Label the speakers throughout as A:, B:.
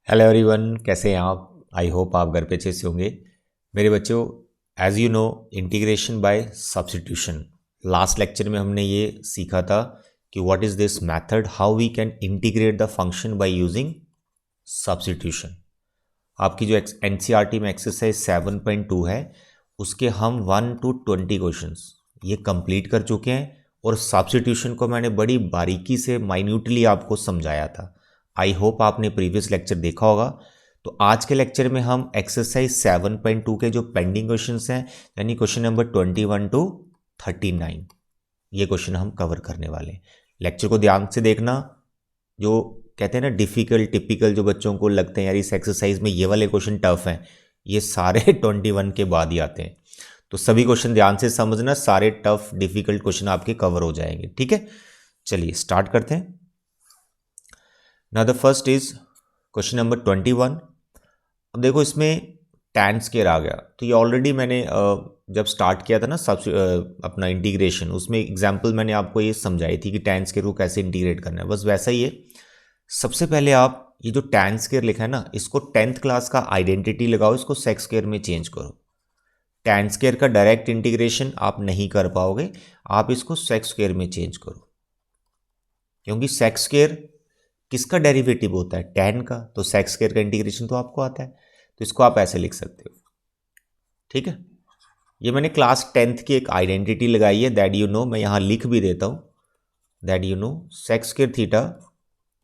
A: Hello everyone, कैसे हैं आप? आई होप आप घर पे अच्छे से होंगे। मेरे बच्चों, as you know, integration by substitution, last lecture में हमने ये सीखा था कि what is this method, how we can integrate the function by using substitution. आपकी जो एनसीईआरटी में एक्सरसाइज 7.2 है, उसके हम 1 to 20 क्वेश्चंस ये कंप्लीट कर चुके हैं और सब्स्टिट्यूशन को मैंने बड़ी बारीकी से माइन्यूटली आपको समझाया था। आई होप आपने प्रीवियस लेक्चर देखा होगा। तो आज के लेक्चर में हम एक्सरसाइज 7.2 के जो पेंडिंग क्वेश्चंस हैं, यानी क्वेश्चन नंबर 21 to 39, ये क्वेश्चन हम कवर करने वाले हैं। लेक्चर को ध्यान से देखना। जो कहते हैं ना डिफ़िकल्ट टिपिकल, जो बच्चों को लगते हैं यार इस एक्सरसाइज में ये वाले क्वेश्चन टफ हैं, ये सारे 21 के बाद ही आते हैं। तो सभी क्वेश्चन ध्यान से समझना, सारे टफ डिफ़िकल्ट क्वेश्चन आपके कवर हो जाएंगे। ठीक है, चलिए स्टार्ट करते हैं। Now the first is question number 21। अब देखो इसमें tan स्क्वायर आ गया, तो ये ऑलरेडी मैंने जब स्टार्ट किया था ना अपना इंटीग्रेशन, उसमें एग्जांपल मैंने आपको ये समझाई थी कि tan स्क्वायर को कैसे इंटीग्रेट करना है। बस वैसा ही है। सबसे पहले आप ये जो tan स्क्वायर लिखा है ना, इसको 10th क्लास का आइडेंटिटी लगाओ, इसको sec स्क्वायर में चेंज करो। tan स्क्वायर का डायरेक्ट इंटीग्रेशन आप नहीं कर पाओगे, आप इसको sec स्क्वायर में चेंज करो, क्योंकि sec स्क्वायर किसका डेरिवेटिव होता है? tan का। तो sec स्क्वायर का इंटीग्रेशन तो आपको आता है, तो इसको आप ऐसे लिख सकते हो। ठीक है, ये मैंने क्लास 10th की एक आइडेंटिटी लगाई है, दैट यू नो। मैं यहाँ लिख भी देता हूँ, that you no sec square theta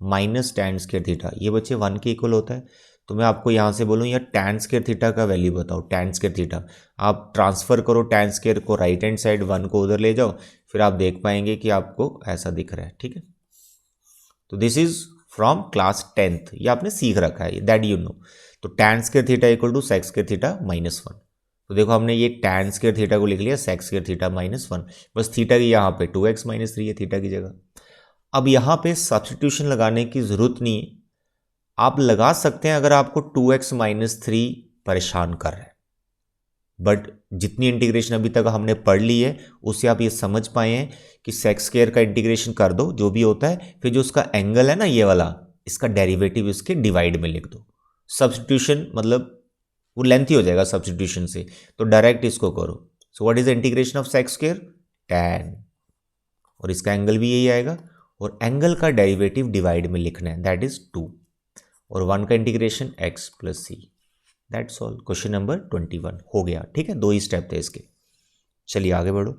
A: minus tan square theta, ये बच्चे 1 के इक्वल होता है। तो मैं आपको यहाँ से बोलूँ यार tan स्क्वायर थीटा का वैल्यू बताओ। tan स्क्वायर थीटा आप ट्रांसफर करो, tan स्क्वायर को राइट हैंड साइड 1 को उधर ले जाओ, फिर आप देख पाएंगे कि आपको ऐसा दिख रहा है। ठीक है, तो this is from class 10th, ये आपने सीख रखा है, दैट यू नो। तो tan square theta equal to sec square theta minus 1। तो देखो हमने ये tan स्क्वायर थीटा को लिख लिया sec स्क्वायर थीटा माइनस 1, बस थीटा की यहाँ पे 2x माइनस 3 है थीटा की जगह। अब यहाँ पे सब्स्टिट्यूशन लगाने की ज़रूरत नहीं है, आप लगा सकते हैं अगर आपको 2x माइनस 3 परेशान कर रहा है, बट जितनी इंटीग्रेशन अभी तक हमने पढ़ ली है उससे आप ये समझ पाए हैं कि sec स्क्वायर का इंटीग्रेशन कर दो जो भी होता है, फिर जो उसका एंगल है ना ये वाला, इसका डेरिवेटिव इसके डिवाइड में लिख दो। सब्स्टिट्यूशन मतलब वो लेंथी हो जाएगा सब्स्टिट्यूशन से, तो डायरेक्ट इसको करो। सो what is the integration of sec square? tan, और इसका एंगल भी यही आएगा, और एंगल का डेरिवेटिव डिवाइड में लिखना है, दैट इज 2, और 1 का integration x plus C. That's all. Question number 21 हो गया। ठीक है, 2 ही स्टेप थे इसके। चलिए आगे बढ़ो।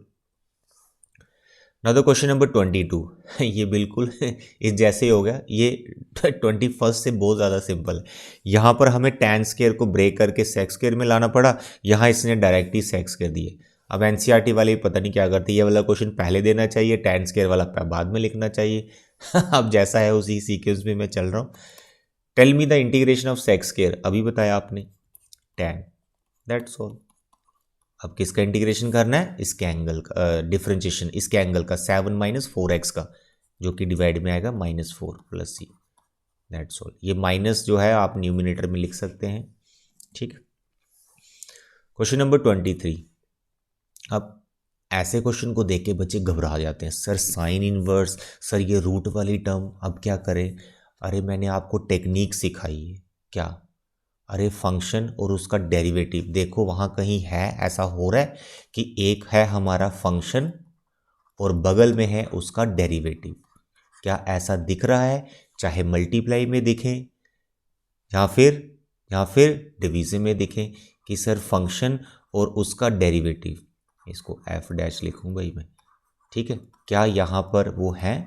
A: नाउ द क्वेश्चन नंबर 22 ये बिल्कुल इस जैसे ही हो गया, ये 21 से बहुत ज़्यादा सिंपल है। यहाँ पर हमें tan स्क्वायर को ब्रेक करके sec स्क्वायर में लाना पड़ा, यहाँ इसने डायरेक्ट ही sec स्क्वायर दिए। अब एनसीईआरटी वाले पता नहीं क्या करते, ये वाला क्वेश्चन पहले देना चाहिए, tan स्क्वायर वाला बाद में लिखना चाहिए। अब जैसा है उसी सीक्वेंस में मैं चल रहा हूँ। Tell me the integration of sec square, अभी बताया आपने tan, दैट्स ऑल। अब किसका इंटीग्रेशन करना है? इसके एंगल का डिफरेंशिएशन, इसके एंगल का 7 माइनस 4x का, जो कि डिवाइड में आएगा -4 प्लस सी। That's all. ये माइनस जो है आप न्यूमिनेटर में लिख सकते हैं। ठीक है, क्वेश्चन नंबर 23। अब ऐसे क्वेश्चन को देख के बच्चे घबरा जाते हैं, सर साइन इनवर्स, सर ये रूट वाली टर्म, अब क्या करें? अरे मैंने आपको टेक्निक सिखाई है। क्या? अरे फंक्शन और उसका डेरिवेटिव, देखो वहाँ कहीं है, ऐसा हो रहा है कि एक है हमारा फंक्शन और बगल में है उसका डेरिवेटिव। क्या ऐसा दिख रहा है? चाहे मल्टीप्लाई में दिखे या फिर डिवीजन में दिखे कि सर फंक्शन और उसका डेरिवेटिव, इसको एफ डैश लिखूँ भाई मैं। ठीक है, क्या यहाँ पर वो है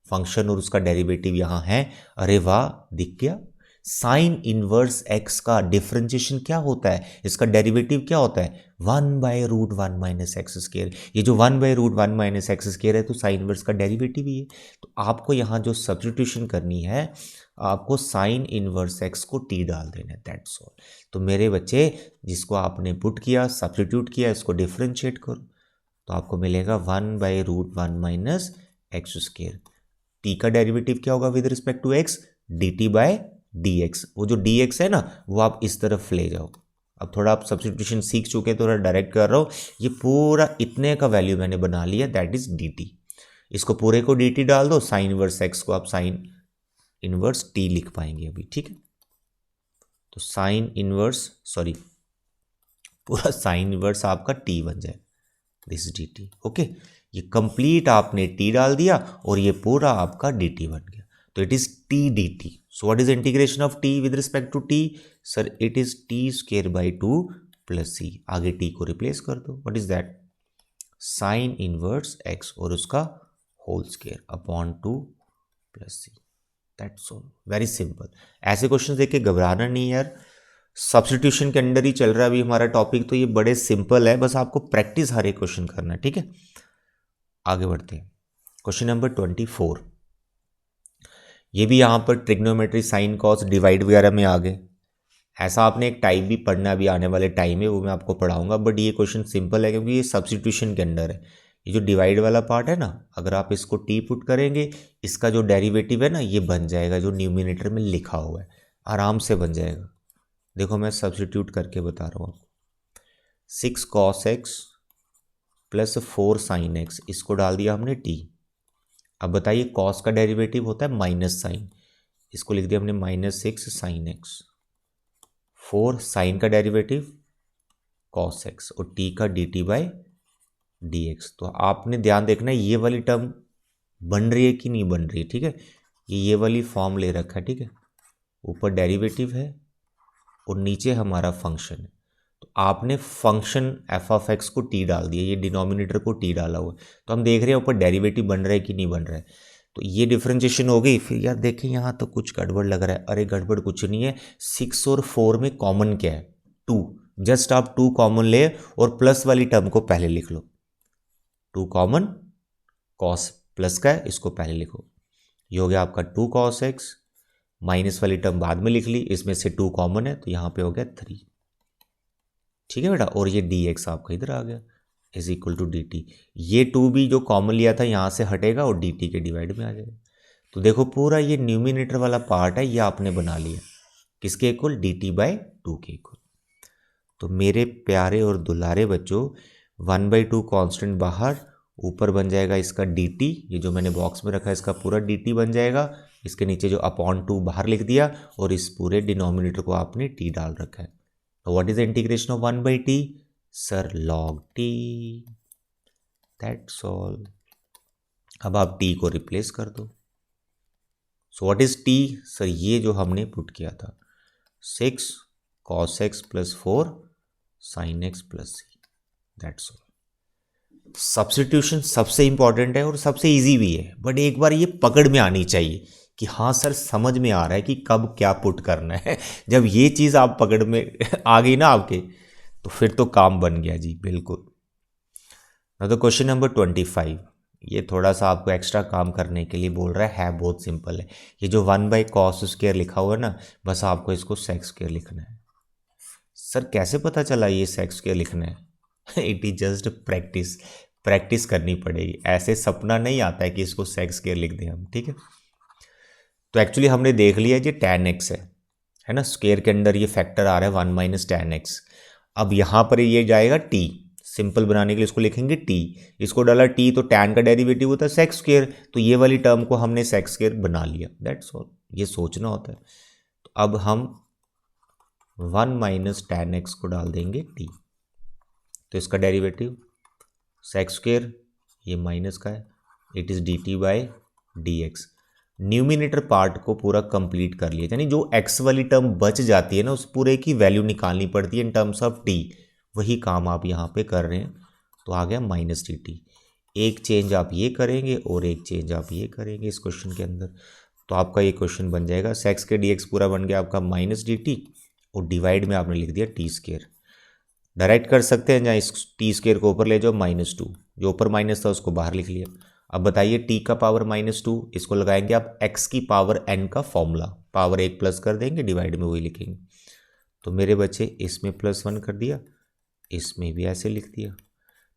A: फंक्शन और उसका डेरिवेटिव यहाँ है? अरे वाह, दिख गया। साइन इनवर्स एक्स का डिफरेंशिएशन क्या होता है? इसका डेरिवेटिव क्या होता है? 1/√1 माइनस एक्स स्क्वायर। ये जो 1/√1 माइनस एक्स स्क्वायर है तो साइन इनवर्स का डेरिवेटिव ही है। तो आपको यहाँ जो सब्स्टिट्यूशन करनी है, आपको साइन इनवर्स एक्स को टी डाल देना है, दैट्स ऑल। तो मेरे बच्चे, जिसको आपने पुट किया, सब्स्टिट्यूट किया, इसको डिफरेंशिएट करो, तो आपको मिलेगा 1/√1 माइनस एक्स स्क्वायर। टी का डेरिवेटिव क्या होगा with respect to X? dt by dx। वो जो dx है ना, वो आप इस तरफ ले जाओ। अब थोड़ा आप सब्स्टिट्यूशन सीख चुके, थोड़ा डायरेक्ट कर रहा हूँ। ये पूरा इतने का वैल्यू मैंने बना लिया, दैट इज dt। इसको पूरे को dt डाल दो, साइन इनवर्स x को आप साइन इनवर्स t लिख पाएंगे अभी। ठीक है, तो साइन इनवर्स सॉरी पूरा साइन इनवर्स आपका टी बन जाए, दिस डी टी। ओके, ये कंप्लीट आपने टी डाल दिया और ये पूरा आपका डी टी बन गया, तो it is T D T. So what is integration of T with respect to T? Sir it is T square by 2 plus C. आगे टी को रिप्लेस कर दो, what is that? Sine inverse X और उसका whole square upon 2 plus C. That's all, very simple. ऐसे question देख के घबराना नहीं यार, सब्स्टिट्यूशन के अंदर ही चल रहा है अभी हमारा टॉपिक, तो ये बड़े सिंपल है, बस आपको प्रैक्टिस हर एक क्वेश्चन करना है, ठीक है। आगे बढ़ते हैं, क्वेश्चन नंबर 24। ये भी यहाँ पर ट्रिग्नोमेट्री, साइन, कॉस, डिवाइड वगैरह में आ गए। ऐसा आपने एक टाइप भी पढ़ना अभी आने वाले टाइम में, वो मैं आपको पढ़ाऊंगा, बट ये क्वेश्चन सिंपल है क्योंकि ये सब्स्टिट्यूशन के अंदर है। ये जो डिवाइड वाला पार्ट है ना, अगर आप इसको टी पुट करेंगे, इसका जो डेरिवेटिव है ना ये बन जाएगा जो न्यूमिनेटर में लिखा हुआ है, आराम से बन जाएगा। देखो मैं सब्स्टिट्यूट करके बता रहा हूँ, 6 cos x plus 4 sin x, इसको डाल दिया हमने t। अब बताइए कॉस का डेरिवेटिव होता है माइनस साइन, इसको लिख दिया हमने -6 sin x। 4 साइन का डेरिवेटिव cos x और t का dt बाई dx। तो आपने ध्यान देखना है ये वाली टर्म बन रही है कि नहीं बन रही है, ठीक है। ये वाली फॉर्म ले रखा है, ठीक है। ऊपर डेरिवेटिव है और नीचे हमारा फंक्शन है, तो आपने फंक्शन एफ ऑफ एक्स को टी डाल दिया, ये डिनोमिनेटर को टी डाला हुआ है, तो हम देख रहे हैं ऊपर डेरिवेटिव बन रहा है कि नहीं बन रहा है। तो ये डिफरेंशिएशन हो गई। फिर यार देखें यहाँ तो कुछ गड़बड़ लग रहा है, अरे गड़बड़ कुछ नहीं है, 6 और 4 में कॉमन क्या है? 2। जस्ट आप 2 कॉमन ले और प्लस वाली टर्म को पहले लिख लो। 2 कॉमन, कॉस प्लस का है, इसको पहले लिखो। ये हो गया आपका 2 cos x, माइनस वाली टर्म बाद में लिख ली, इसमें से 2 कॉमन है तो यहाँ पे हो गया 3, ठीक है बेटा। और ये dx आपका इधर आ गया is equal to D T. ये 2 भी जो कॉमन लिया था यहाँ से हटेगा और डी टी के डिवाइड में आ जाएगा। तो देखो पूरा ये न्यूमिनेटर वाला पार्ट है, ये आपने बना लिया किसके इक्वल? डी टी बाई 2 के इक्वल। तो मेरे प्यारे और दुलारे बच्चों, 1/2 कॉन्स्टेंट बाहर, ऊपर बन जाएगा इसका डी टी, ये जो मैंने बॉक्स में रखा है इसका पूरा डी टी बन जाएगा, इसके नीचे जो अपॉन 2 बाहर लिख दिया और इस पूरे डिनोमिनेटर को आपने टी डाल रखा है। तो what is the integration of 1/t? Sir log t, that's all. अब आप t को रिप्लेस कर दो। सो व्हाट इज t? सर ये जो हमने पुट किया था 6 cos x plus 4 sin x plus c, that's all. Substitution सबसे इंपॉर्टेंट है और सबसे इजी भी है, बट एक बार ये पकड़ में आनी चाहिए कि हाँ सर समझ में आ रहा है कि कब क्या पुट करना है। जब ये चीज़ आप पकड़ में आ गई ना आपके, तो फिर तो काम बन गया जी, बिल्कुल। ना तो क्वेश्चन नंबर 25, ये थोड़ा सा आपको एक्स्ट्रा काम करने के लिए बोल रहा है बहुत सिंपल है। ये जो 1/cos स्क्वायर लिखा हुआ है ना, बस आपको इसको सेक स्क्वायर लिखना है। सर कैसे पता चला ये सेक स्क्वायर लिखना है? It is just practice, practice करनी पड़ेगी, ऐसे सपना नहीं आता है कि इसको सेक स्क्वायर लिख दें हम, ठीक है। तो एक्चुअली हमने देख लिया ये tan x है ना, स्क्वायर के अंदर ये फैक्टर आ रहा है 1 - tan x। अब यहाँ पर ये जाएगा t, सिंपल बनाने के लिए इसको लिखेंगे t, इसको डाला t, तो tan का डेरिवेटिव होता है सेक स्क्वायर, तो ये वाली टर्म को हमने सेक स्क्वायर बना लिया, दैट्स ऑल। ये सोचना होता है। तो अब हम 1 - tan x को डाल देंगे t, तो इसका डेरिवेटिव सेक स्क्वायर, ये माइनस का है, it is D T by D X. Numerator part को पूरा कंप्लीट कर लिया, यानी जो x वाली टर्म बच जाती है ना, उस पूरे की वैल्यू निकालनी पड़ती है इन टर्म्स ऑफ t, वही काम आप यहाँ पे कर रहे हैं। तो आ गया -dt। एक चेंज आप ये करेंगे और एक चेंज आप ये करेंगे इस क्वेश्चन के अंदर, तो आपका ये क्वेश्चन बन जाएगा सेक्स के dx पूरा बन गया आपका -dt, और डिवाइड में आपने लिख दिया टी स्क्वायर। डायरेक्ट कर सकते हैं, जहाँ इस टी स्क्वायर को ऊपर ले जाओ, -2, जो ऊपर माइनस था उसको बाहर लिख लिया। अब बताइए t का पावर -2, इसको लगाएंगे आप x की पावर n का फॉर्मूला, पावर 1 प्लस कर देंगे, डिवाइड में वही लिखेंगे। तो मेरे बच्चे इसमें +1 कर दिया, इसमें भी ऐसे लिख दिया,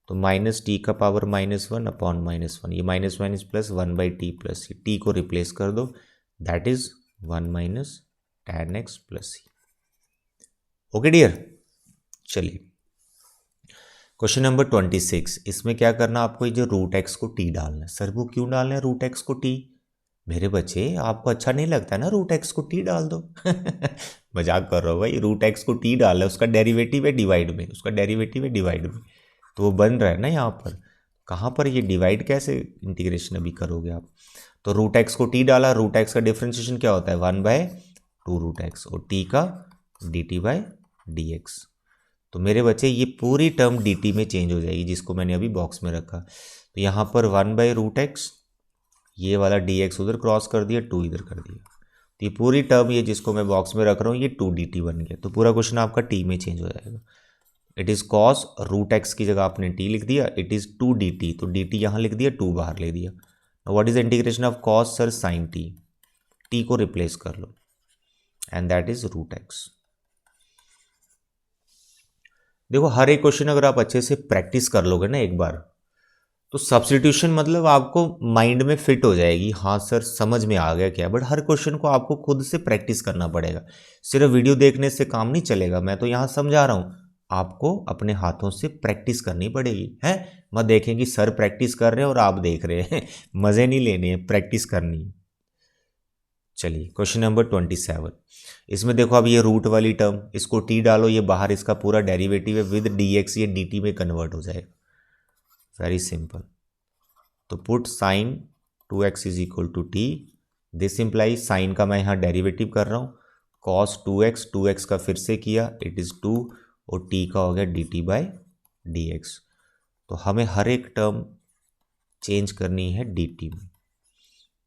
A: तो -t का पावर -1 अपॉन -1, ये -1 plus 1/t plus c, t को रिप्लेस कर दो, that is 1 - tan x plus c। Okay dear, चलिए क्वेश्चन नंबर 26, इसमें क्या करना आपको, ये जो रूट एक्स को टी डालना है। सर वो क्यों डालना है रूट एक्स को टी? मेरे बच्चे आपको अच्छा नहीं लगता ना, रूट एक्स को टी डाल दो। मजाक कर रहा हूँ भाई, रूट एक्स को टी डाल है, उसका डेरिवेटिव है डिवाइड में, उसका डेरिवेटिव है डिवाइड में, तो वो बन रहा है ना यहाँ पर। कहाँ पर ये डिवाइड कैसे इंटीग्रेशन अभी करोगे आप। तो रूट एक्स को टी डाला, रूट एक्स का डिफ्रेंशिएशन क्या होता है 1/2 रूट एक्स, और टी का dt/dx। तो मेरे बच्चे ये पूरी टर्म dt में चेंज हो जाएगी, जिसको मैंने अभी बॉक्स में रखा। तो यहाँ पर 1/√x, ये वाला dx उधर क्रॉस कर दिया, 2 इधर कर दिया, तो ये पूरी टर्म ये जिसको मैं बॉक्स में रख रहा हूँ ये 2dt बन गया। तो पूरा क्वेश्चन आपका t में चेंज हो जाएगा। It is cos root X की जगह आपने t लिख दिया, इट इज़ 2dt, तो dt यहाँ लिख दिया, 2 बाहर ले दिया। What is integration of cos sir sine t को रिप्लेस कर लो, and that is root X. देखो हर एक क्वेश्चन अगर आप अच्छे से प्रैक्टिस कर लोगे ना एक बार, तो सब्स्टिट्यूशन मतलब आपको माइंड में फिट हो जाएगी, हाँ सर समझ में आ गया क्या। बट हर क्वेश्चन को आपको खुद से प्रैक्टिस करना पड़ेगा, सिर्फ वीडियो देखने से काम नहीं चलेगा। मैं तो यहाँ समझा रहा हूँ, आपको अपने हाथों से प्रैक्टिस करनी पड़ेगी है। मत देखें कि सर प्रैक्टिस कर रहे हैं और आप देख रहे हैं। मज़े नहीं लेने हैं, प्रैक्टिस करनी है। चलिए क्वेश्चन नंबर 27, इसमें देखो अब ये रूट वाली टर्म, इसको टी डालो, ये बाहर इसका पूरा डेरिवेटिव है विद dx, ये dt में कन्वर्ट हो जाएगा। Very simple. तो put sine 2x is equal to T, this imply sine का मैं यहाँ डेरिवेटिव कर रहा हूँ, कॉस 2x, 2x का फिर से किया, इट इज़ 2, और t का हो गया dt/dx। तो हमें हर एक टर्म चेंज करनी है dt में।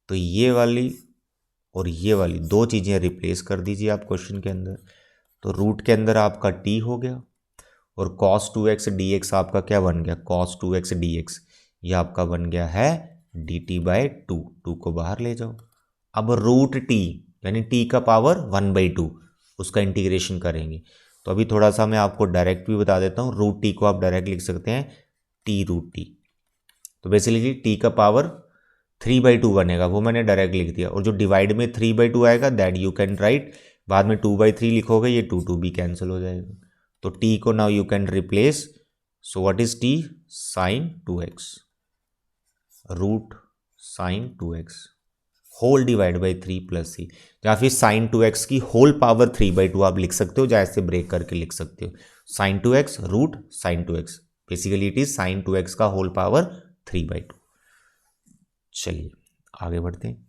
A: तो ये वाली और ये वाली दो चीज़ें रिप्लेस कर दीजिए आप क्वेश्चन के अंदर। तो रूट के अंदर आपका t हो गया, और cos 2x dx आपका क्या बन गया, cos 2x dx, ये आपका बन गया है dt/2, 2 को बाहर ले जाओ। अब रूट t यानी t का पावर 1/2, उसका इंटीग्रेशन करेंगे। तो अभी थोड़ा सा मैं आपको डायरेक्ट भी बता देता हूँ, रूट t को आप डायरेक्ट लिख सकते हैं t√t। तो बेसिकली t का पावर 3/2 बनेगा, वो मैंने डायरेक्ट लिख दिया। और जो डिवाइड में 3/2 आएगा दैट यू कैन राइट, बाद में 2/3 लिखोगे, ये 2 भी कैंसिल हो जाएगा। तो t को now you can replace, so what is t, sine 2x, root sine 2x whole divide by 3 plus c, या फिर साइन 2x की होल पावर 3/2 आप लिख सकते हो, या ऐसे ब्रेक करके लिख सकते हो, sine 2x root sine 2x, basically it is sine 2x का होल पावर 3/2। चलिए आगे बढ़ते हैं।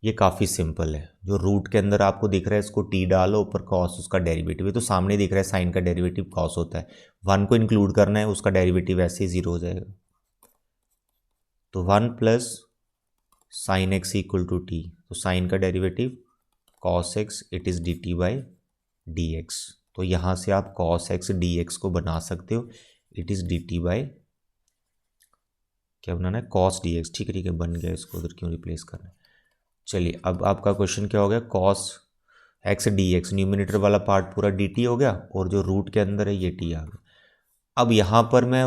A: ये काफ़ी सिंपल है, जो रूट के अंदर आपको दिख रहा है इसको t डालो, ऊपर कॉस उसका डेरिवेटिव है, तो सामने दिख रहा है साइन का डेरिवेटिव कॉस होता है, 1 को इंक्लूड करना है, उसका डेरिवेटिव ऐसे ही 0 हो जाएगा। तो 1 plus sine X equal to T, तो साइन का derivative cos X, it is dt/dx। तो यहाँ से आप कॉस एक्स dx को बना सकते हो, इट इज़ dt/ क्या बनाना है, कॉस dx। ठीक है बन गया, इसको उधर क्यों रिप्लेस करना है। चलिए अब आपका क्वेश्चन क्या हो गया, कॉस एक्स dx, न्यूमिनेटर वाला पार्ट पूरा dt हो गया, और जो रूट के अंदर है ये t आ गया। अब यहाँ पर मैं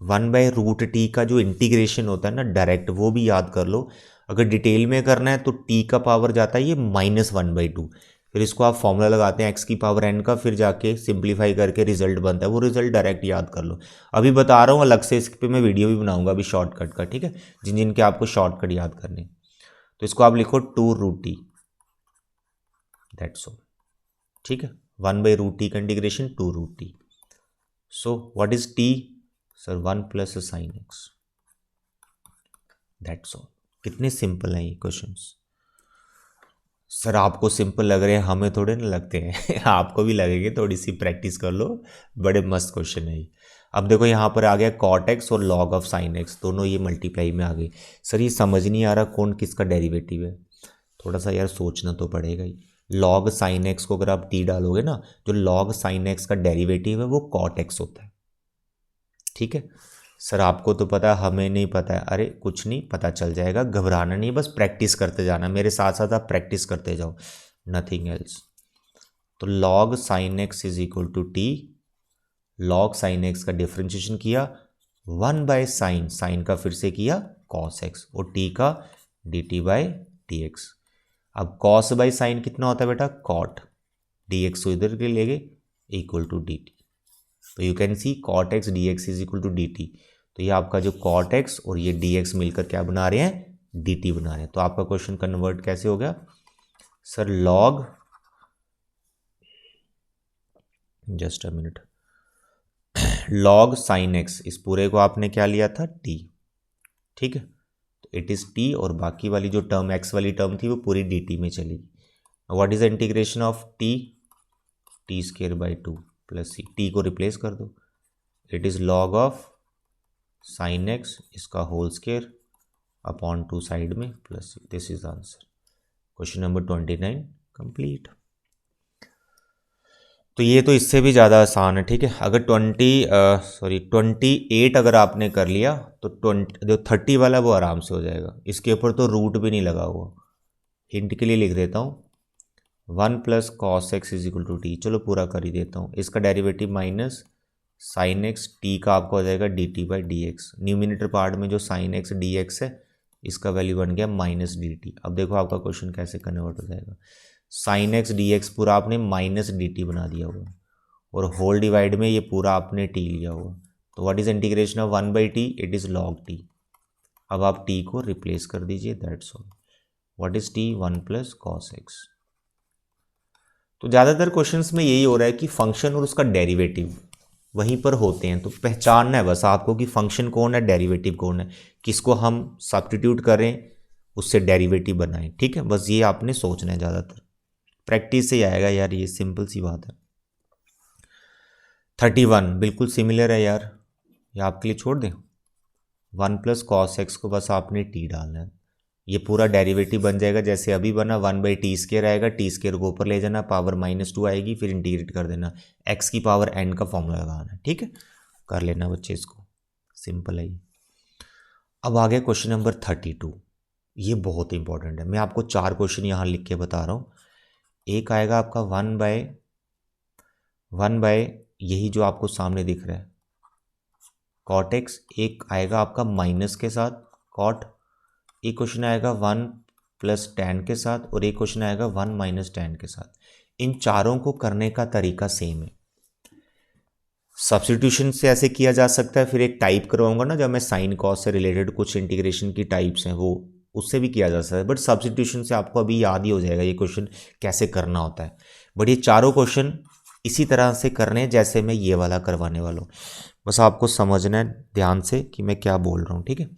A: 1/रूट t का जो इंटीग्रेशन होता है ना डायरेक्ट, वो भी याद कर लो। अगर डिटेल में करना है तो t का पावर जाता है ये -1/2, फिर इसको आप फॉर्मूला लगाते हैं x की पावर n का, फिर जाके सिंप्लीफाई करके रिजल्ट बनता है, वो रिजल्ट डायरेक्ट याद कर लो। अभी बता रहा हूँ अलग से, इस पर मैं वीडियो भी बनाऊंगा अभी शॉर्टकट का, ठीक है, जिन जिनके आपको शॉर्टकट याद करने। तो इसको आप लिखो 2√t, दैट्स ऑल। ठीक है, 1/√t का integration 2√t। So what is t sir, 1 plus sine x, that's all. कितने सिंपल हैं ये क्वेश्चंस। सर आपको सिंपल लग रहे हैं, हमें थोड़े ना लगते हैं। आपको भी लगेंगे, थोड़ी सी प्रैक्टिस कर लो, बड़े मस्त क्वेश्चन है ये। अब देखो यहाँ पर आ गया कॉट एक्स और लॉग ऑफ साइन एक्स, दोनों ये मल्टीप्लाई में आ गए। सर ये समझ नहीं आ रहा कौन किसका डेरिवेटिव है, थोड़ा सा यार सोचना तो पड़ेगा ही। लॉग साइन एक्स को अगर आप टी डालोगे ना, जो लॉग साइन एक्स का डेरिवेटिव है वो कॉट एक्स होता है। ठीक है सर, आपको तो पता है, हमें नहीं पता है। अरे कुछ नहीं, पता चल जाएगा, घबराना नहीं, बस प्रैक्टिस करते जाना, मेरे साथ साथ आप प्रैक्टिस करते जाओ, नथिंग एल्स। तो log sine X is equal to T, log sine X का डिफ्रेंशिएशन किया 1/साइन, साइन का फिर से किया कॉस एक्स, और टी का dt/dx। अब कॉस बाई साइन कितना होता है बेटा, कॉट, dx को इधर के ले गए इक्वल टू dt। तो you can see cot X D X is equal to D T. तो ये आपका जो कॉट एक्स और ये डी एक्स मिलकर क्या बना रहे हैं, dt बना रहे हैं। तो आपका क्वेश्चन कन्वर्ट कैसे हो गया sir, log, just a minute, log sin x, इस पूरे को आपने क्या लिया था t, ठीक है, तो इट इज t और बाकी वाली जो टर्म x वाली टर्म थी वो पूरी dt में चलेगी। What is the integration of t, t square by 2 plus c, t को रिप्लेस कर दो, it is log of sin x इसका होल स्क्वायर अपॉन 2 साइड में plus c, this is the answer. Question number 29 complete. तो ये तो इससे भी ज़्यादा आसान है, ठीक है। अगर 28 अगर आपने कर लिया तो 20 जो 30 वाला वो आराम से हो जाएगा। इसके ऊपर तो रूट भी नहीं लगा हुआ, हिंट के लिए लिख देता हूँ 1 plus cos X is equal to T, चलो पूरा कर ही देता हूँ। इसका derivative minus sine X, T का आपका हो जाएगा D T by D X. Numerator part में जो साइन एक्स डी एक्स है इसका वैल्यू बन गया माइनस डी टी। अब देखो आपका क्वेश्चन कैसे कन्वर्ट हो जाएगा, साइन एक्स डी एक्स पूरा आपने माइनस डी टी बना दिया हुआ और होल डिवाइड में ये पूरा आपने टी लिया हुआ। तो what is integration of 1 by T, it is log T. अब आप टी को रिप्लेस कर दीजिए, that's all. What is T, 1 plus cos x. तो ज़्यादातर क्वेश्चंस में यही हो रहा है कि फंक्शन और उसका डेरिवेटिव वहीं पर होते हैं, तो पहचानना है बस आपको कि फंक्शन कौन है, डेरिवेटिव कौन है, किसको हम सब्स्टिट्यूट करें उससे डेरिवेटिव बनाएं, ठीक है। बस ये आपने सोचना है, ज़्यादातर प्रैक्टिस से ही आएगा यार, ये सिंपल सी बात है। 31 बिल्कुल सिमिलर है यार, ये आपके लिए छोड़ दें। 1 प्लस कॉस एक्स को बस आपने टी डालना है, ये पूरा डेरिवेटिव बन जाएगा जैसे अभी बना, 1 बाई टी स्केयर आएगा, टी स्केयर को ऊपर ले जाना, पावर -2 आएगी, फिर इंटीग्रेट कर देना, एक्स की पावर n का फॉर्मूला लगाना, ठीक है। कर लेना बच्चे इसको, सिंपल है ये। अब आ गया क्वेश्चन नंबर 32, ये बहुत इंपॉर्टेंट है। मैं आपको 4 क्वेश्चन यहाँ लिख के बता रहा हूँ। एक आएगा आपका 1 बाय यही जो आपको सामने दिख रहा है कॉट एक्स, एक आएगा आपका माइनस के साथ कॉट, एक क्वेश्चन आएगा 1 प्लस टैन के साथ, और एक क्वेश्चन आएगा 1 माइनस टैन के साथ। इन चारों को करने का तरीका सेम है। सब्स्टिट्यूशन से ऐसे किया जा सकता है, फिर एक टाइप करवाऊंगा ना जब मैं साइन कॉस से रिलेटेड कुछ इंटीग्रेशन की टाइप्स हैं वो उससे भी किया जा सकता है, बट सब्स्टिट्यूशन से आपको अभी याद ही हो जाएगा ये क्वेश्चन कैसे करना होता है। बट ये चारों क्वेश्चन इसी तरह से करने जैसे मैं ये वाला करवाने वाला हूँ, बस आपको समझना है ध्यान से कि मैं क्या बोल रहा हूँ, ठीक है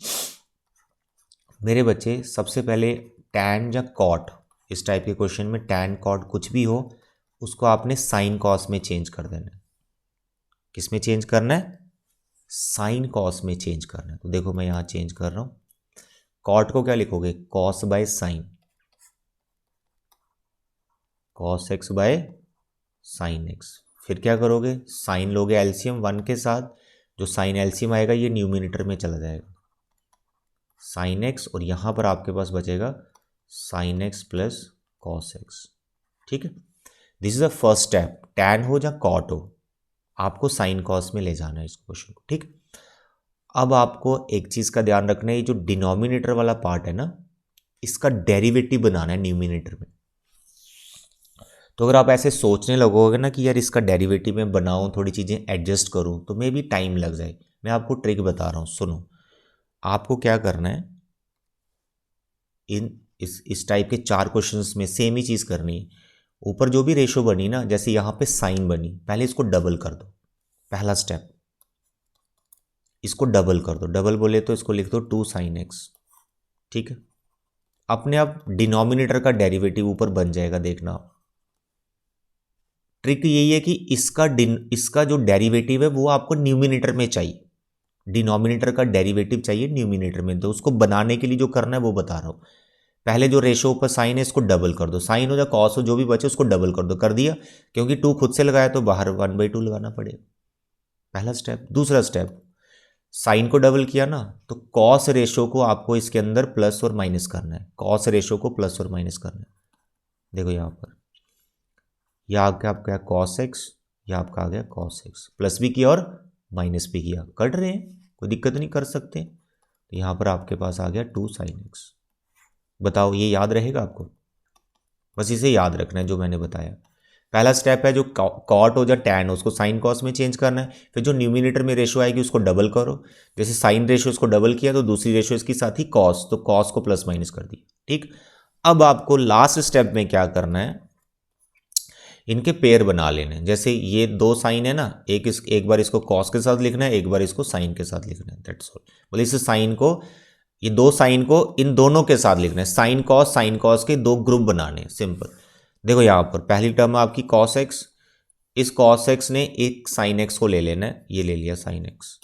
A: मेरे बच्चे। सबसे पहले टैन या कॉट, इस टाइप के क्वेश्चन में टैन कॉट कुछ भी हो उसको आपने साइन कॉस में चेंज कर देना है। किस में चेंज करना है, साइन कॉस में चेंज करना है। तो देखो मैं यहाँ चेंज कर रहा हूँ, कॉट को क्या लिखोगे, cos by sine, cos x by sine x. फिर क्या करोगे, साइन लोगे एलसीएम 1 के साथ, जो साइन एलसीएम आएगा ये न्यूमिनेटर में चला जाएगा, साइन एक्स, और यहाँ पर आपके पास बचेगा sine x plus cos x, ठीक है। This is the first step, tan हो या कॉट हो आपको साइन कॉस में ले जाना है इस क्वेश्चन को, ठीक। अब आपको एक चीज़ का ध्यान रखना है, ये जो डिनोमिनेटर वाला पार्ट है ना इसका डेरिवेटिव बनाना है न्यूमिनेटर में। तो अगर आप ऐसे सोचने लगोगे ना कि यार इसका डेरिवेटिव में बनाऊं, थोड़ी चीज़ें एडजस्ट करूं, तो मे भी टाइम लग जाए। मैं आपको ट्रिक बता रहा हूं, सुनो। आपको क्या करना है, इस टाइप के 4 क्वेश्चंस में सेम ही चीज़ करनी है। ऊपर जो भी रेशो बनी ना, जैसे यहाँ पे साइन बनी, पहले इसको डबल कर दो, पहला स्टेप इसको डबल कर दो। डबल बोले तो इसको लिख दो 2 साइन एक्स, ठीक है। अपने आप डिनोमिनेटर का डेरिवेटिव ऊपर बन जाएगा, देखना। ट्रिक यही है कि इसका जो डेरिवेटिव है वो आपको न्यूमिनेटर में चाहिए, डिनोमिनेटर का डेरिवेटिव चाहिए न्यूमिनेटर में। तो उसको बनाने के लिए जो करना है वो बता रहा हूँ। पहले जो रेशो ऊपर साइन है इसको डबल कर दो, साइन हो या कॉस हो जो भी बचे उसको डबल कर दो, कर दिया, क्योंकि 2 खुद से लगाया तो बाहर 1/2 लगाना पड़ेगा, पहला स्टेप। दूसरा स्टेप, साइन को डबल किया ना तो कॉस रेशो को आपको इसके अंदर प्लस और माइनस करना है, कॉस रेशो को प्लस और माइनस करना है। देखो यहाँ पर यह आ गया आपका कॉस एक्स, यह आपका आ गया कॉस एक्स, प्लस भी किया और माइनस भी किया, कट रहे हैं, कोई दिक्कत नहीं, कर सकते। तो यहाँ पर आपके पास आ गया 2 साइन एक्स। बताओ ये याद रहेगा आपको, बस इसे याद रखना है जो मैंने बताया। पहला स्टेप है जो कॉट हो या टैन हो उसको साइन कॉस में चेंज करना है। फिर जो न्यूमिनेटर में रेशो आएगी उसको डबल करो, जैसे साइन रेशो उसको डबल किया तो दूसरी रेशो इसके साथ ही कॉस, तो कॉस को प्लस माइनस कर दिया। ठीक, अब आपको लास्ट स्टेप में क्या करना है, इनके पेयर बना लेने हैं। जैसे ये दो साइन है ना, एक बार इसको कॉस के साथ लिखना है, एक बार इसको साइन के साथ लिखना है, दैट्स ऑल। बोले इस साइन को, ये दो साइन को इन दोनों के साथ लिखना है, साइन कॉस के दो ग्रुप बनाने हैं, सिंपल। देखो यहाँ पर पहली टर्म है आपकी कॉस एक्स, इस कॉस एक्स ने एक साइन एक्स को ले लेना है, ये ले लिया साइन एक्स।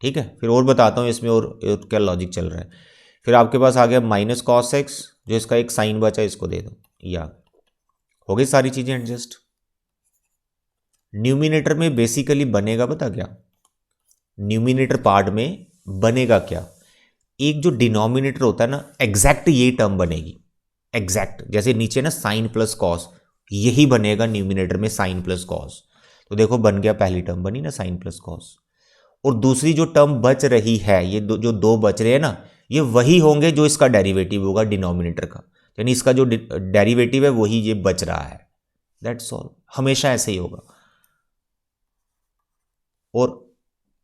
A: ठीक है, फिर और बताता हूँ इसमें और क्या लॉजिक चल रहा है। फिर आपके पास आ गया माइनस कॉस एक्स, जो इसका एक साइन बचा इसको दे दो, या हो गई सारी चीजें एडजस्ट। न्यूमिनेटर में बेसिकली बनेगा पता क्या, न्यूमिनेटर पार्ट में बनेगा क्या, एक जो डिनोमिनेटर होता है ना, एग्जैक्ट ये टर्म बनेगी, एग्जैक्ट जैसे नीचे ना साइन प्लस कॉस, यही बनेगा न्यूमिनेटर में साइन प्लस कॉस। तो देखो बन गया, पहली टर्म बनी ना साइन प्लस कॉस, और दूसरी जो टर्म बच रही है, ये जो दो बच रहे हैं ना, ये वही होंगे जो इसका डेरिवेटिव होगा डिनोमिनेटर का, यानी इसका जो डेरिवेटिव है वही ये बच रहा है, दैट्स ऑल। हमेशा ऐसे ही होगा। और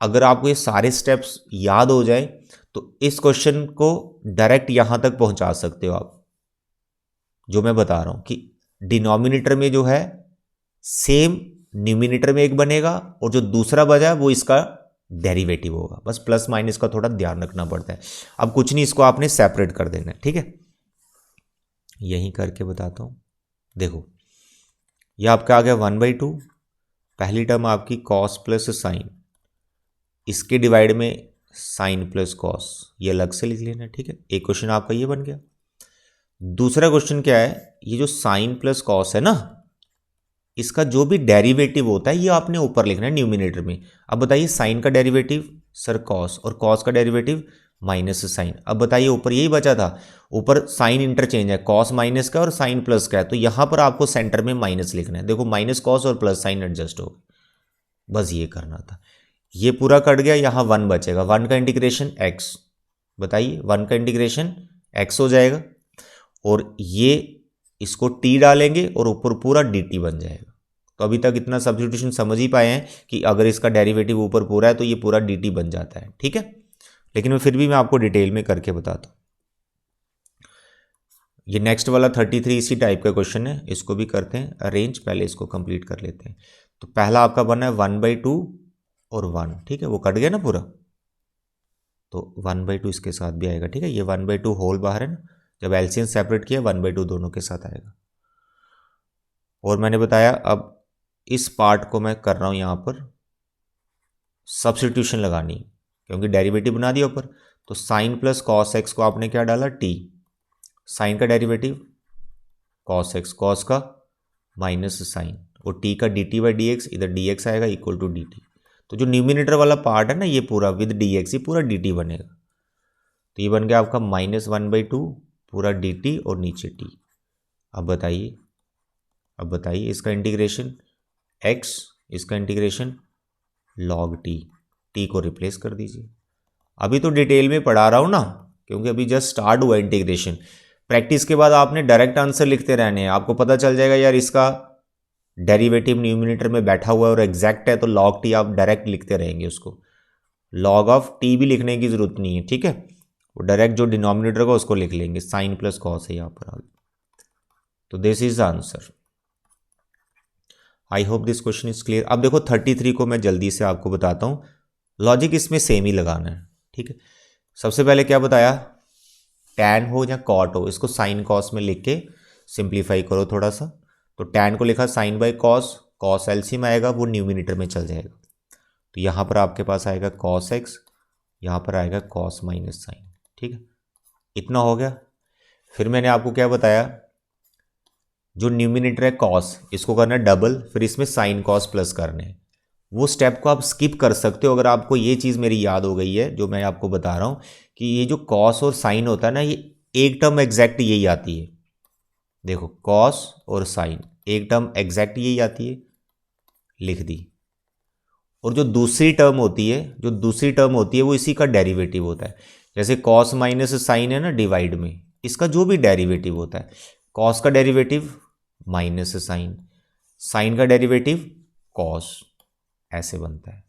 A: अगर आपको ये सारे स्टेप्स याद हो जाए तो इस क्वेश्चन को डायरेक्ट यहां तक पहुंचा सकते हो आप, जो मैं बता रहा हूं कि डिनोमिनेटर में जो है सेम न्यूमिनेटर में एक बनेगा, और जो दूसरा बचा है वो इसका डेरिवेटिव होगा। बस प्लस माइनस का थोड़ा ध्यान रखना पड़ता है। अब कुछ नहीं, इसको आपने सेपरेट कर देना है। ठीक है, यहीं करके बताता हूं। देखो ये आपका आ गया 1/2, पहली टर्म आपकी कॉस प्लस साइन, इसके डिवाइड में साइन प्लस कॉस, ये अलग से लिख लेना। ठीक है, एक क्वेश्चन आपका ये बन गया। दूसरा क्वेश्चन क्या है, ये जो साइन प्लस कॉस है ना, इसका जो भी डेरिवेटिव होता है ये आपने ऊपर लिखना है न्यूमिनेटर में। अब बताइए साइन का डेरिवेटिव सर कॉस, और कॉस का डेरिवेटिव माइनस साइन। अब बताइए ऊपर यही बचा था, ऊपर साइन इंटरचेंज है, कॉस माइनस का और साइन प्लस का है, तो यहां पर आपको सेंटर में माइनस लिखना है। देखो माइनस कॉस और प्लस साइन एडजस्ट हो गए, बस ये करना था। ये पूरा कट गया, यहां 1 बचेगा, 1 का इंटीग्रेशन x, बताइए 1 का इंटीग्रेशन x हो जाएगा, और ये इसको t डालेंगे और ऊपर पूरा dt बन जाएगा। तो अभी तक इतना सब्स्टिट्यूशन समझ ही पाए हैं कि अगर इसका डेरिवेटिव ऊपर पूरा है तो ये पूरा dt बन जाता है। ठीक है, लेकिन फिर भी मैं आपको डिटेल में करके बताता हूं। ये नेक्स्ट वाला 33 इसी टाइप का क्वेश्चन है, इसको भी करते हैं अरेंज, पहले इसको कंप्लीट कर लेते हैं। तो पहला आपका बना है 1/2 और 1, ठीक है, वो कट गया ना पूरा, तो 1/2 इसके साथ भी आएगा। ठीक है, ये 1/2 होल बाहर है ना, जब एलसीएम सेपरेट किया 1/2 दोनों के साथ आएगा। और मैंने बताया अब इस पार्ट को मैं कर रहा हूं यहां पर सब्स्टिट्यूशन लगानी, क्योंकि डेरिवेटिव बना दिया ऊपर। तो साइन प्लस कॉस एक्स को आपने क्या डाला, टी, साइन का डेरिवेटिव कॉस एक्स, कॉस का माइनस साइन, और टी का dt/dx, इधर dx आएगा इक्वल टू dt। तो जो न्यूमिनेटर वाला पार्ट है ना, ये पूरा विद dx, ये पूरा dt बनेगा। तो ये बन गया आपका -1/2 पूरा dt और नीचे t। अब बताइए इसका इंटीग्रेशन x, इसका इंटीग्रेशन log t को रिप्लेस कर दीजिए। अभी तो डिटेल में पढ़ा रहा हूं ना, क्योंकि अभी जस्ट स्टार्ट हुआ इंटीग्रेशन। प्रैक्टिस के बाद आपने डायरेक्ट आंसर लिखते रहने हैं, आपको पता चल जाएगा यार इसका डेरिवेटिव न्यूमिनेटर में बैठा हुआ है और एग्जैक्ट है, तो log t आप डायरेक्ट लिखते रहेंगे उसको, log ऑफ t भी लिखने की जरूरत नहीं है। ठीक है, वो डायरेक्ट जो डिनोमिनेटर का उसको लिख लेंगे, साइन प्लस कॉस है यहाँ पर आगे। तो this is the answer. I hope this question is clear. अब देखो 33 को मैं जल्दी से आपको बताता हूँ, लॉजिक इसमें सेम ही लगाना है। ठीक है, सबसे पहले क्या बताया, टैन हो या कॉट हो, इसको साइन कॉस में लिख के सिंप्लीफाई करो थोड़ा सा। तो टैन को लिखा sine by cos, cos LCM आएगा, वो न्यूमिनेटर में चल जाएगा। तो यहाँ पर आपके पास आएगा कॉस एक्स, यहाँ पर आएगा कॉस माइनस साइन। ठीक है, इतना हो गया। फिर मैंने आपको क्या बताया, जो न्यूमिनेटर है कॉस, इसको करना है डबल, फिर इसमें साइन कॉस प्लस करने हैं। वो स्टेप को आप स्किप कर सकते हो अगर आपको ये चीज़ मेरी याद हो गई है, जो मैं आपको बता रहा हूँ कि ये जो कॉस और साइन होता है ना, ये एक टर्म एग्जैक्ट यही आती है। देखो कॉस और साइन एक टर्म एग्जैक्ट यही आती है, लिख दी। और जो दूसरी टर्म होती है वो इसी का डेरिवेटिव होता है। जैसे कॉस माइनस साइन है ना डिवाइड में, इसका जो भी डेरिवेटिव होता है, कॉस का डेरिवेटिव माइनस साइन, साइन का डेरिवेटिव कॉस, ऐसे बनता है।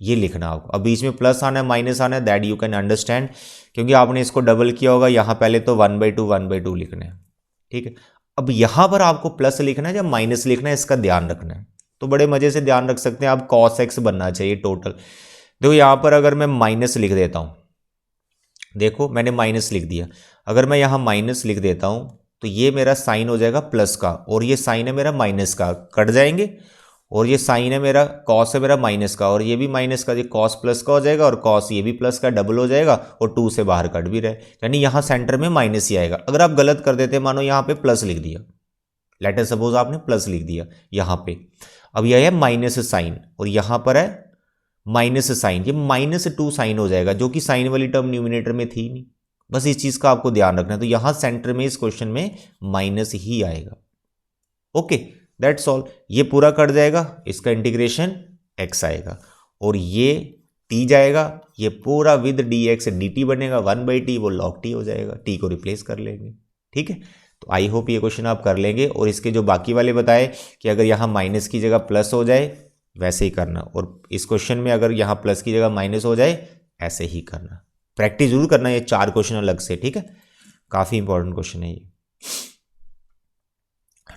A: ये लिखना आपको। अब बीच में प्लस आना है माइनस आना है, दैट यू कैन अंडरस्टैंड, क्योंकि आपने इसको डबल किया होगा। यहाँ पहले तो 1/2 लिखना है, ठीक है। अब यहाँ पर आपको प्लस लिखना है या माइनस लिखना है, इसका ध्यान रखना है। तो बड़े मजे से ध्यान रख सकते हैं आप, cos x बनना चाहिए टोटल। देखो यहाँ पर अगर मैं माइनस लिख देता हूँ, देखो मैंने माइनस लिख दिया, अगर मैं यहाँ माइनस लिख देता हूँ तो ये मेरा साइन हो जाएगा प्लस का, और ये साइन है मेरा माइनस का, कट जाएंगे। और ये साइन है मेरा, कॉस है मेरा माइनस का, और ये भी माइनस का, ये कॉस प्लस का हो जाएगा, और कॉस ये भी प्लस का, डबल हो जाएगा, और 2 से बाहर कट भी रहे, यानी यहाँ सेंटर में माइनस ही आएगा। अगर आप गलत कर देते, मानो यहाँ पे प्लस लिख दिया, लेटर सपोज आपने प्लस लिख दिया यहाँ पे, अब यह है माइनस साइन, और यहाँ पर है माइनस साइन, ये -2 साइन हो जाएगा, जो कि साइन वाली टर्म न्यूमिनेटर में थी नहीं। बस इस चीज का आपको ध्यान रखना है। तो यहां सेंटर में इस क्वेश्चन में माइनस ही आएगा। Okay, that's all. ये पूरा कट जाएगा, इसका इंटीग्रेशन x आएगा, और ये t जाएगा, ये पूरा विद dx dt बनेगा, 1/t, वो log t हो जाएगा, t को रिप्लेस कर लेंगे। ठीक है, तो आई होप ये क्वेश्चन आप कर लेंगे। और इसके जो बाकी वाले बताए कि अगर यहाँ माइनस की जगह प्लस हो जाए वैसे ही करना, और इस क्वेश्चन में अगर यहाँ प्लस की जगह माइनस हो जाए ऐसे ही करना। प्रैक्टिस जरूर करना ये 4 क्वेश्चन अलग से, ठीक है, काफ़ी इंपॉर्टेंट क्वेश्चन है ये।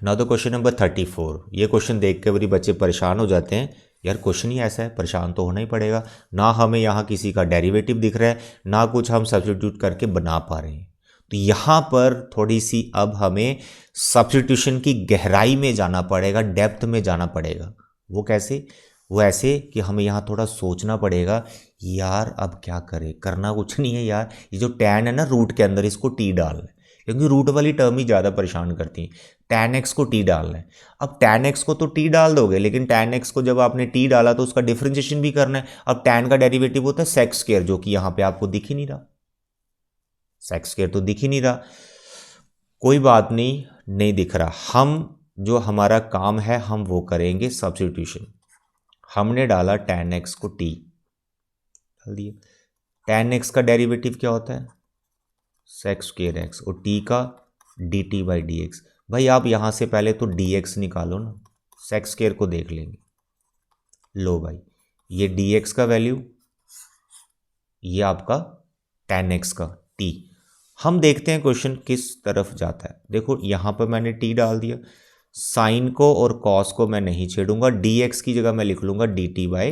A: Now the question number 34। ये क्वेश्चन देख के बड़ी बच्चे परेशान हो जाते हैं, यार क्वेश्चन ही ऐसा है, परेशान तो होना ही पड़ेगा। ना हमें यहाँ किसी का डेरिवेटिव दिख रहा है, ना कुछ हम सब्स्टिट्यूट करके बना पा रहे हैं। तो यहाँ पर थोड़ी सी अब हमें सब्स्टिट्यूशन की गहराई में जाना पड़ेगा, डेप्थ में जाना पड़ेगा। वो कैसे? वो ऐसे कि हमें यहाँ थोड़ा सोचना पड़ेगा, यार अब क्या करें। करना कुछ नहीं है यार, ये जो टैन है ना रूट के अंदर, इसको टी डालना है, क्योंकि रूट वाली टर्म ही ज़्यादा परेशान करती है। टैन एक्स को टी डालना है। अब टैन एक्स को तो टी डाल दोगे, लेकिन टैन एक्स को जब आपने टी डाला तो उसका डिफरेंशिएशन भी करना है। अब टैन का डेरिवेटिव होता है सेक स्क्वायर, जो कि यहाँ पे आपको दिख ही नहीं रहा, सेक स्क्वायर तो दिख ही नहीं रहा। कोई बात नहीं, नहीं दिख रहा, हम जो हमारा काम है हम वो करेंगे सब्स्टिट्यूशन। हमने डाला टैन एक्स को टी डाल दिया। टैन एक्स का डेरिवेटिव क्या होता है? सेक स्क्वायर एक्स, और टी का D T by D x. भाई आप यहाँ से पहले तो डी एक्स निकालो ना, सेक स्क्वायर को देख लेंगे। लो भाई, ये डी एक्स का वैल्यू, ये आपका टैन एक्स का टी। हम देखते हैं क्वेश्चन किस तरफ जाता है। देखो यहाँ पर मैंने टी डाल दिया, साइन को और कॉस को मैं नहीं छेड़ूंगा, डी एक्स की जगह मैं लिख लूंगा d T by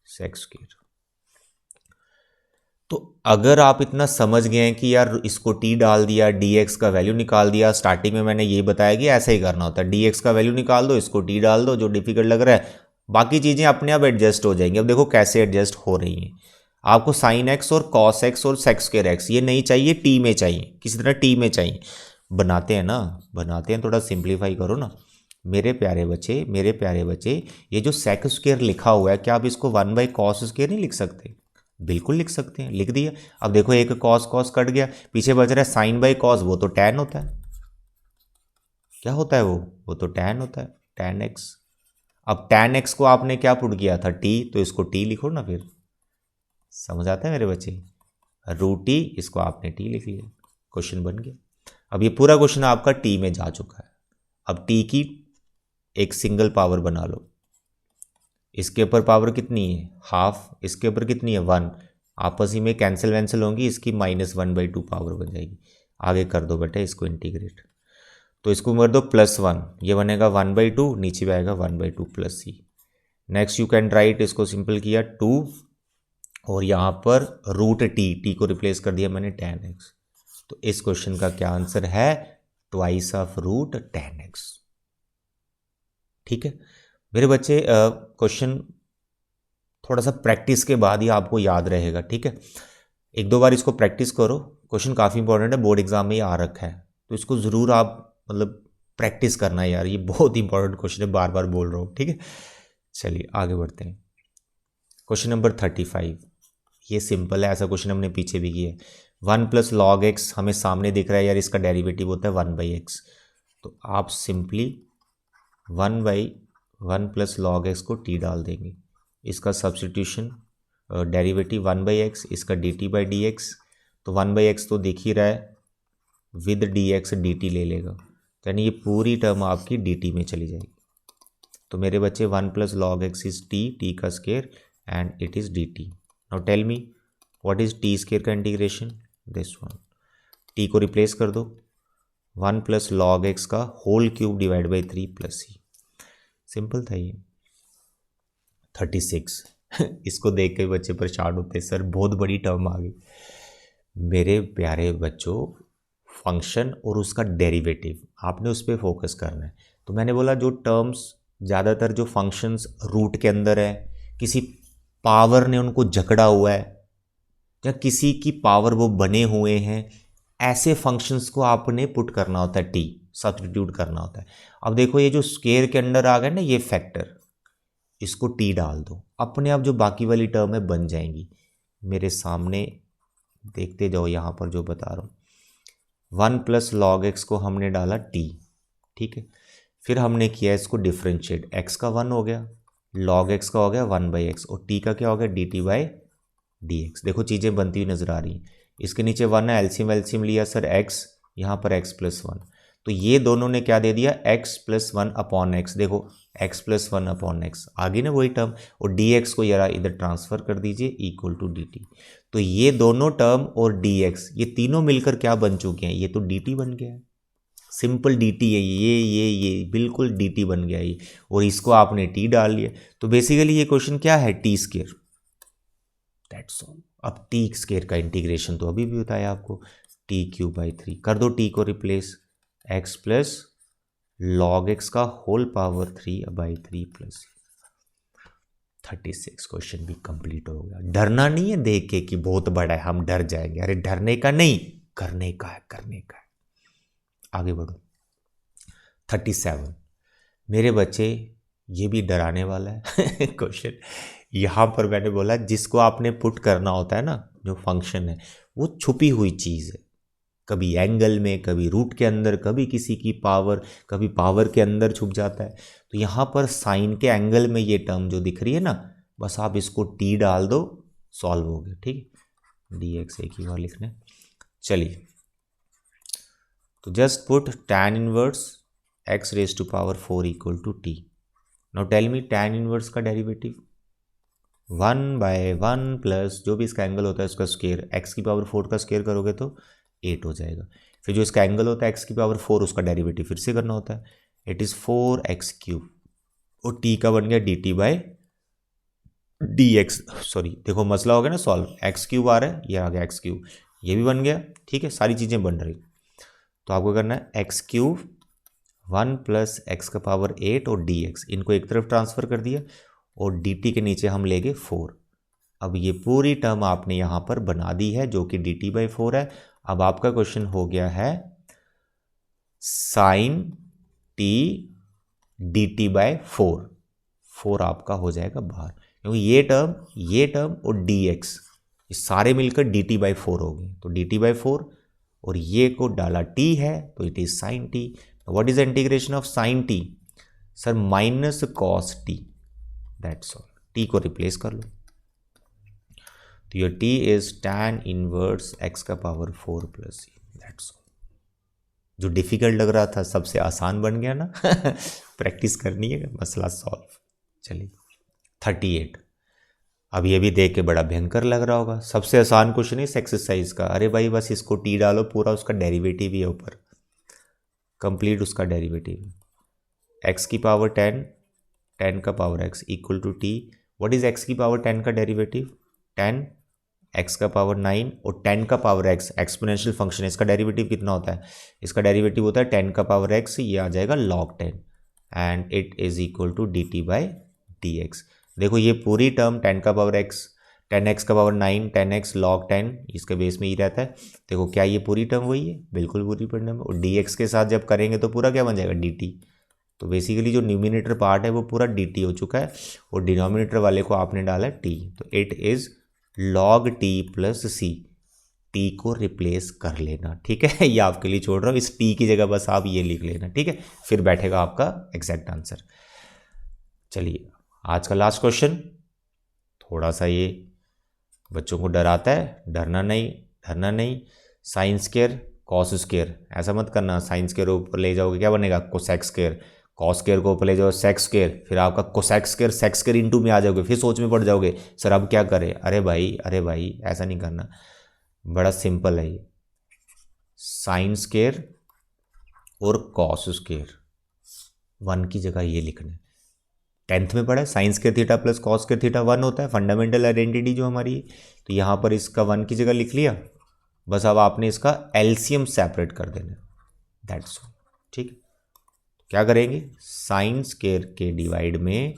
A: sec square. तो अगर आप इतना समझ गए हैं कि यार इसको टी डाल दिया, डी एक्स का वैल्यू निकाल दिया, स्टार्टिंग में मैंने ये बताया कि ऐसा ही करना होता है, डी एक्स का वैल्यू निकाल दो, इसको टी डाल दो, जो डिफिकल्ट लग रहा है, बाकी चीज़ें अपने आप एडजस्ट हो जाएंगी। अब देखो कैसे एडजस्ट हो रही हैं। आपको साइन एक्स और कॉस एक्स और सेक स्क्वायर एक्स ये नहीं चाहिए, टी में चाहिए, किसी तरह टी में चाहिए। बनाते हैं ना, बनाते हैं, थोड़ा सिंप्लीफाई करो ना मेरे प्यारे बच्चे, मेरे प्यारे बच्चे। ये जो सेक स्क्वायर लिखा हुआ है, क्या आप इसको 1/cos स्क्वायर नहीं लिख सकते? बिल्कुल लिख सकते हैं, लिख दिया। अब देखो एक कॉस कॉस कट गया, पीछे बच रहा है साइन बाई कॉस, वो तो टैन होता है। क्या होता है वो तो टैन होता है, टैन एक्स। अब टैन एक्स को आपने क्या पुट किया था? टी, तो इसको टी लिखो ना फिर। समझ आता है मेरे बच्चे? रूट टी, इसको आपने टी लिख लिया, क्वेश्चन बन गया। अब ये पूरा क्वेश्चन आपका टी में जा चुका है। अब टी की एक सिंगल पावर बना लो, इसके ऊपर पावर कितनी है? हाफ, इसके ऊपर कितनी है? 1, आपस ही में कैंसिल वैंसिल होंगी, इसकी -1/2 पावर बन जाएगी। आगे कर दो बेटा इसको इंटीग्रेट, तो इसको कर दो +1, ये बनेगा 1/2, नीचे भी आएगा 1/2 plus c. Next you can write, इसको सिंपल किया 2, और यहाँ पर रूट टी को रिप्लेस कर दिया मैंने टैन एक्स। तो इस क्वेश्चन का क्या आंसर है? Twice of root tan x. ठीक है मेरे बच्चे, क्वेश्चन थोड़ा सा प्रैक्टिस के बाद ही आपको याद रहेगा, ठीक है। 1-2 बार इसको प्रैक्टिस करो, क्वेश्चन काफ़ी इंपॉर्टेंट है, बोर्ड एग्जाम में ही आ रखा है, तो इसको ज़रूर आप मतलब प्रैक्टिस करना है यार, ये बहुत इंपॉर्टेंट क्वेश्चन है, बार बार बोल रहा हूँ, ठीक है। चलिए आगे बढ़ते हैं। क्वेश्चन नंबर 35, ये सिंपल है, ऐसा क्वेश्चन हमने पीछे भी किया है। 1 + log x हमें सामने दिख रहा है यार, इसका डेरिवेटिव होता है 1/x, तो आप सिंपली 1/1 + log x को t डाल देंगे, इसका सब्स्टिट्यूशन डेरिवेटिव 1/x, इसका dt/dx, तो 1/x तो दिख ही रहा है, विद dx dt ले लेगा, यानी ये पूरी टर्म आपकी डी टी में चली जाएगी। तो मेरे बच्चे 1 plus log X is T, T का square and it is D T. Now tell me what is T square का इंटीग्रेशन, दिस वन। टी को रिप्लेस कर दो, 1 प्लस लॉग एक्स का whole cube divide by 3 plus C. Simple था ये। 36 इसको देख के बच्चे परेशान होते हैं, सर बहुत बड़ी टर्म आ गई। मेरे प्यारे बच्चों, फंक्शन और उसका डेरिवेटिव आपने उस पर फोकस करना है। तो मैंने बोला जो टर्म्स ज़्यादातर जो फंक्शंस रूट के अंदर है, किसी पावर ने उनको जकड़ा हुआ है या किसी की पावर वो बने हुए हैं, ऐसे फंक्शंस को आपने पुट करना होता है, टी सब्स्टिट्यूट करना होता है। अब देखो ये जो स्केयर के अंडर आ गया ना ये फैक्टर, इसको टी डाल दो, अपने आप जो बाकी वाली टर्म है बन जाएंगी। मेरे सामने देखते जाओ, यहाँ पर जो बता रहा हूँ, 1 प्लस लॉग एक्स को हमने डाला टी, ठीक है। फिर हमने किया इसको डिफ्रेंशिएट, एक्स का 1 हो गया, लॉग एक्स का हो गया 1 बाई एक्स, और टी का क्या हो गया D T by D x. देखो चीज़ें बनती हुई नजर आ रही हैं। इसके नीचे 1 है, एल्सियम एल्सियम लिया सर एक्स, यहाँ पर एक्स प्लस 1, तो ये दोनों ने क्या दे दिया, एक्स प्लस 1 अपॉन एक्स। देखो एक्स प्लस 1 अपॉन एक्स आ गई ना वही टर्म, और डी एक्स को यार इधर ट्रांसफर कर दीजिए इक्वल टू डी टी। तो ये दोनों टर्म और डी एक्स ये तीनों मिलकर क्या बन चुके हैं, ये तो डी टी बन गया है। सिंपल डी टी है ये बिल्कुल डी टी बन गया ये, और इसको आपने टी डाल लिया। तो बेसिकली ये क्वेश्चन क्या है, टी स्केयर, दैट्स ऑल। अब टी स्केयर का इंटीग्रेशन तो अभी भी बताया आपको, टी क्यूब बाई 3 कर दो, टी को replace, X plus log X का whole power 3 by 3 plus 36। Question भी कंप्लीट हो गया। डरना नहीं है देख के कि बहुत बड़ा है हम डर जाएंगे, अरे डरने का नहीं, करने का है, करने का है। आगे बढ़ो। 37 मेरे बच्चे, ये भी डराने वाला है क्वेश्चन। यहाँ पर मैंने बोला जिसको आपने पुट करना होता है ना, जो फंक्शन है वो छुपी हुई चीज़ है, कभी एंगल में, कभी रूट के अंदर, कभी किसी की पावर, कभी पावर के अंदर छुप जाता है। तो यहाँ पर साइन के एंगल में ये टर्म जो दिख रही है ना, बस आप इसको टी डाल दो, सॉल्व हो गया, ठीक है। डी एक्स एक ही बार लिखना है। चलिए, तो just put tan inverse x raise to power 4 equal to t. Now tell me tan inverse का डेरिवेटिव, 1 बाय 1 प्लस जो भी इसका एंगल होता है उसका स्क्वायर, x की पावर 4 का स्क्वायर करोगे तो 8 हो जाएगा। फिर जो इसका एंगल होता है x की पावर 4 उसका डेरिवेटिव फिर से करना होता है, इट इज़ 4x क्यूब, और t का बन गया D T by D x. Sorry देखो मसला हो गया ना सॉल्व, एक्स क्यूब आ रहा है, ये आ गया एक्स क्यूब, ये भी बन गया, ठीक है, सारी चीज़ें बन रही। तो आपको करना है एक्स क्यूब 1 प्लस एक्स का पावर 8 और डी एक्स, इनको एक तरफ ट्रांसफ़र कर दिया, और डी टी के नीचे हम लेंगे 4। अब ये पूरी टर्म आपने यहाँ पर बना दी है जो कि डी टी बाई 4 है। अब आपका क्वेश्चन हो गया है sine t D T by 4 आपका हो जाएगा बाहर, क्योंकि ये टर्म और डी एक्स ये सारे मिलकर डी टी बाई 4 हो गए। तो डी टी बाई 4 और ये को डाला टी है, तो it is sine T. What is the integration of sine T, sir minus cos T, that's all. T को रिप्लेस कर लो, तो your T is tan inverse X का power 4 plus C, that's all. जो difficult लग रहा था सबसे आसान बन गया ना प्रैक्टिस करनी है, मसला सॉल्व। चलिए 38, अब ये भी देख के बड़ा भयंकर लग रहा होगा, सबसे आसान क्वेश्चन है इस एक्सरसाइज का। अरे भाई बस इसको टी डालो, पूरा उसका डेरिवेटिव ही है ऊपर, कंप्लीट उसका डेरिवेटिव, एक्स की पावर 10 का power x equal to t. What is x की पावर 10 का डेरिवेटिव, 10, एक्स का पावर 9 और 10 का पावर एक्स, एक्सपोनेंशियल फंक्शन है, इसका डेरिवेटिव कितना होता है, इसका डेरिवेटिव होता है 10 का पावर एक्स, ये आ जाएगा log 10 and it is equal to D T by D x. देखो ये पूरी टर्म 10 का पावर एक्स, 10x का पावर 9, 10x log 10 इसके बेस में ही रहता है। देखो क्या ये पूरी टर्म वही है, बिल्कुल पूरी टर्म, और dx के साथ जब करेंगे तो पूरा क्या बन जाएगा dt। तो बेसिकली जो न्यूमिनेटर पार्ट है वो पूरा dt हो चुका है, और डिनोमिनेटर वाले को आपने डाला t, तो it is log t plus c. t को रिप्लेस कर लेना, ठीक है, ये आपके लिए छोड़ रहा हूँ, इस t की जगह बस आप ये लिख लेना, ठीक है, फिर बैठेगा आपका एग्जैक्ट आंसर। चलिए आज का लास्ट क्वेश्चन, थोड़ा सा ये बच्चों को डराता है, डरना नहीं, साइन स्क्वायर कॉस स्क्वायर, ऐसा मत करना, साइन स्क्वायर ऊपर ले जाओगे क्या बनेगा कोसेक स्क्वायर, कॉस स्क्वायर को ऊपर ले जाओ सेक स्क्वायर, फिर आपका cosec square sec square into में आ जाओगे, फिर सोच में पड़ जाओगे सर अब क्या करें। अरे भाई ऐसा नहीं करना, बड़ा सिंपल है ये, साइन स्क्वायर और कॉस स्क्वायर 1 की जगह ये लिखना है। 10th में पढ़ा है sine square theta plus cos square theta 1 होता है, फंडामेंटल आइडेंटिटी जो हमारी है। तो यहाँ पर इसका 1 की जगह लिख लिया, बस अब आपने इसका एलसीएम सेपरेट कर देना, दैट्स ऑल। ठीक है, क्या करेंगे, साइन स्क्वायर के डिवाइड में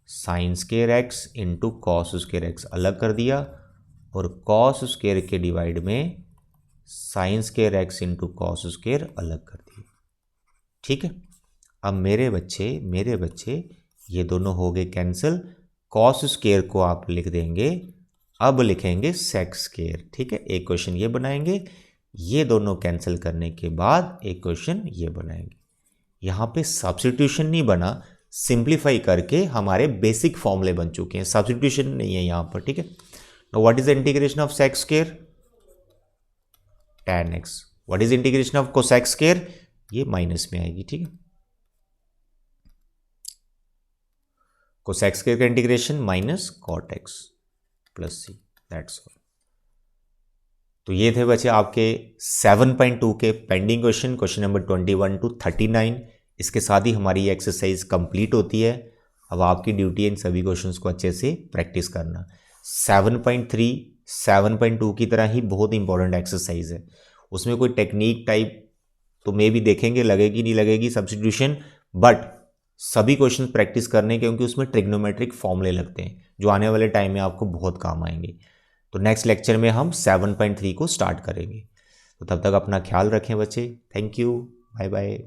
A: sine square x into cos square x अलग कर दिया, और कॉस स्क्वायर के डिवाइड में sine square x into cos square अलग कर दिया। ठीक है, अब मेरे बच्चे ये दोनों हो गए कैंसिल, कॉस स्क्वायर को आप लिख देंगे, अब लिखेंगे सेक स्क्वायर। ठीक है, एक क्वेश्चन ये बनाएंगे, ये दोनों कैंसिल करने के बाद एक क्वेश्चन ये बनाएंगे। यहाँ पे सब्स्टिट्यूशन नहीं बना, सिंप्लीफाई करके हमारे बेसिक फॉर्मूले बन चुके हैं, सब्स्टिट्यूशन नहीं है यहाँ पर। ठीक है, now what is the integration of sec square, tan x, what is integration of cosec square, ये माइनस में आएगी। ठीक है, कोसेक स्क्वायर का integration minus cot x plus C, that's all. तो ये थे बच्चे आपके 7.2 के पेंडिंग क्वेश्चन नंबर 21 to 39। इसके साथ ही हमारी ये एक्सरसाइज कंप्लीट होती है। अब आपकी ड्यूटी है इन सभी क्वेश्चंस को अच्छे से प्रैक्टिस करना। 7.3 7.2 की तरह ही बहुत इंपॉर्टेंट एक्सरसाइज है, उसमें कोई टेक्निक टाइप तो मे भी देखेंगे, लगेगी नहीं लगेगी सब्स्टिट्यूशन, बट सभी क्वेश्चन प्रैक्टिस करने, क्योंकि उसमें ट्रिग्नोमेट्रिक फॉर्मूले लगते हैं जो आने वाले टाइम में आपको बहुत काम आएंगे। तो नेक्स्ट लेक्चर में हम 7.3 को स्टार्ट करेंगे। तो तब तक अपना ख्याल रखें बच्चे, थैंक यू, बाय बाय।